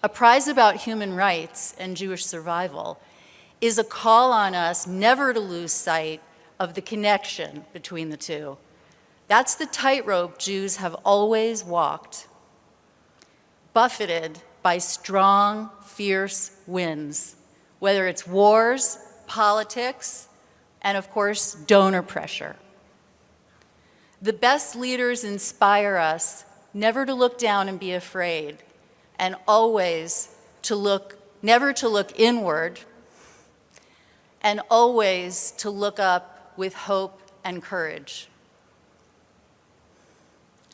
A prize about human rights and Jewish survival is a call on us never to lose sight of the connection between the two. That's the tightrope Jews have always walked, buffeted by strong, fierce winds, whether it's wars, politics, and of course, donor pressure. The best leaders inspire us never to look down and be afraid, and always never to look inward, and always to look up with hope and courage.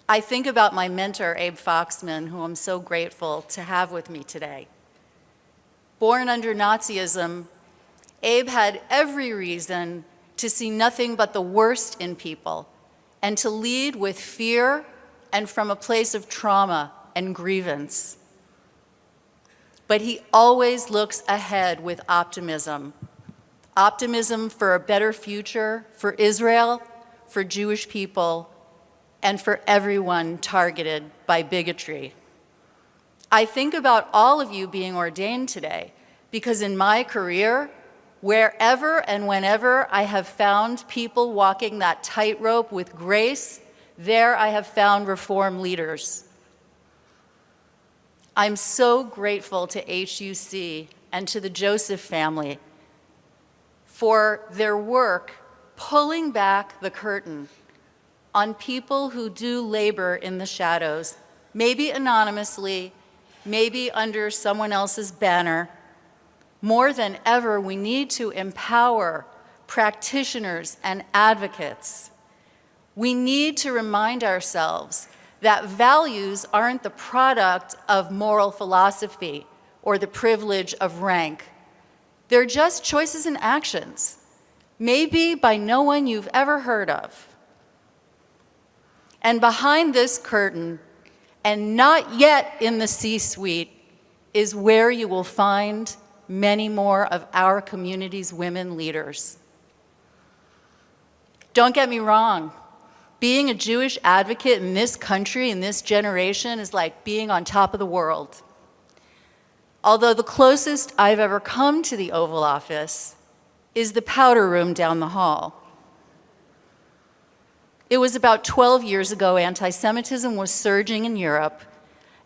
I think about my mentor, Abe Foxman, who I'm so grateful to have with me today. Born under Nazism, Abe had every reason to see nothing but the worst in people and to lead with fear and from a place of trauma and grievance. But he always looks ahead with optimism. Optimism for a better future for Israel, for Jewish people, and for everyone targeted by bigotry. I think about all of you being ordained today because in my career, wherever and whenever I have found people walking that tightrope with grace, there I have found Reform leaders. I'm so grateful to HUC and to the Joseph family for their work pulling back the curtain on people who do labor in the shadows, maybe anonymously, maybe under someone else's banner. More than ever, we need to empower practitioners and advocates. We need to remind ourselves that values aren't the product of moral philosophy or the privilege of rank. They're just choices and actions, maybe by no one you've ever heard of. And behind this curtain, and not yet in the C-suite, is where you will find many more of our community's women leaders. Don't get me wrong, being a Jewish advocate in this country, in this generation, is like being on top of the world. Although the closest I've ever come to the Oval Office is the powder room down the hall. It was about 12 years ago, anti-Semitism was surging in Europe,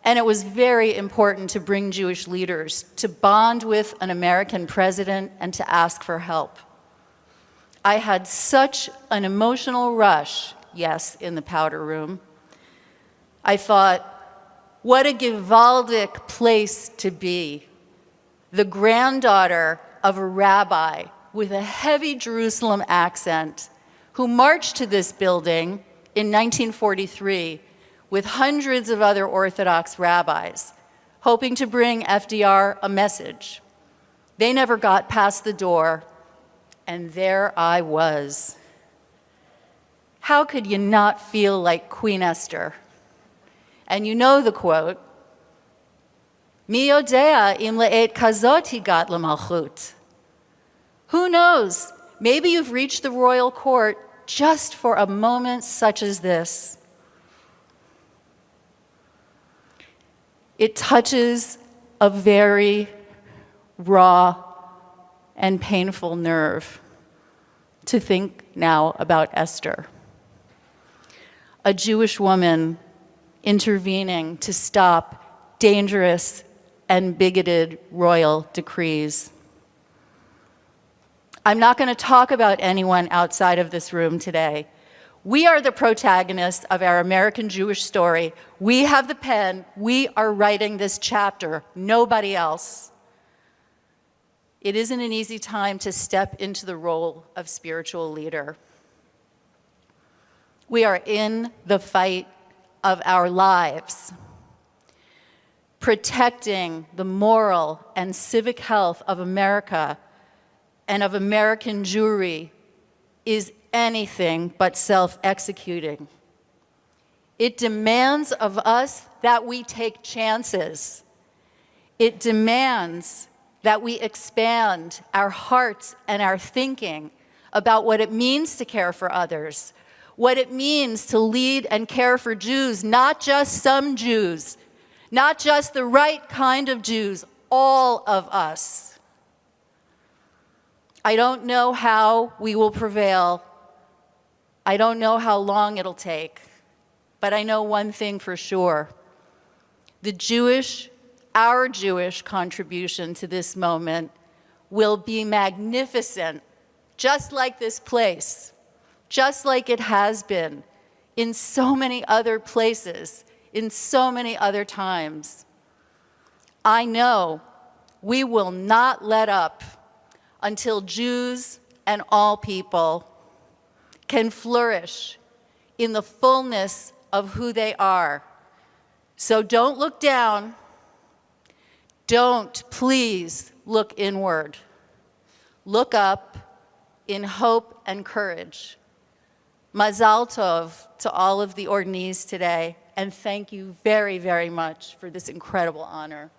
and it was very important to bring Jewish leaders to bond with an American president and to ask for help. I had such an emotional rush, yes, in the powder room. I thought, what a gewaldic place to be. The granddaughter of a rabbi with a heavy Jerusalem accent who marched to this building in 1943 with hundreds of other Orthodox rabbis, hoping to bring FDR a message. They never got past the door, and there I was. How could you not feel like Queen Esther? And you know the quote, Mi yodea im le'et kazot higat lemalchut. Who knows? Maybe you've reached the royal court just for a moment such as this. It touches a very raw and painful nerve to think now about Esther, a Jewish woman intervening to stop dangerous and bigoted royal decrees. I'm not going to talk about anyone outside of this room today. We are the protagonists of our American Jewish story. We have the pen. We are writing this chapter, nobody else. It isn't an easy time to step into the role of spiritual leader. We are in the fight of our lives. Protecting the moral and civic health of America and of American Jewry is anything but self-executing. It demands of us that we take chances. It demands that we expand our hearts and our thinking about what it means to care for others, what it means to lead and care for Jews, not just some Jews, Not just the right kind of Jews, all of us. I don't know how we will prevail. I don't know how long it'll take. But I know one thing for sure. Our Jewish contribution to this moment will be magnificent, just like this place, just like it has been in so many other places, in so many other times. I know we will not let up until Jews and all people can flourish in the fullness of who they are. So don't look down. Don't, please, look inward. Look up in hope and courage. Mazal tov to all of the ordinees today, and thank you very, very much for this incredible honor.